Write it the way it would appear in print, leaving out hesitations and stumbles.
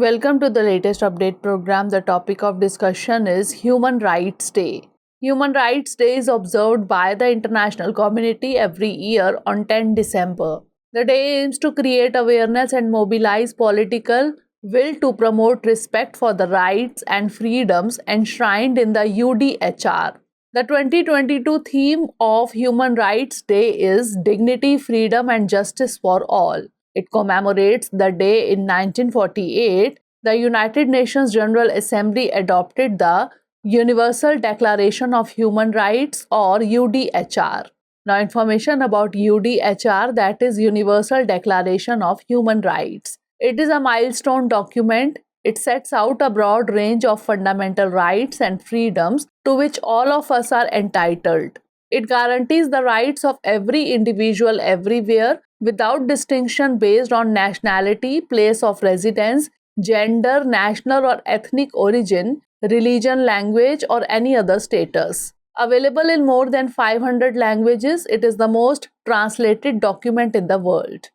Welcome to the latest update program. The topic of discussion is Human Rights Day. Human Rights Day is observed by the international community every year on 10 December. The day aims to create awareness and mobilize political will to promote respect for the rights and freedoms enshrined in the UDHR. The 2022 theme of Human Rights Day is Dignity, Freedom and Justice for All. It commemorates the day in 1948. The United Nations General Assembly adopted the Universal Declaration of Human Rights or UDHR. Now, information about UDHR, that is Universal Declaration of Human Rights. It is a milestone document. It sets out a broad range of fundamental rights and freedoms to which all of us are entitled. It guarantees the rights of every individual everywhere without distinction based on nationality, place of residence, gender, national or ethnic origin, religion, language, or any other status. Available in more than 500 languages, it is the most translated document in the world.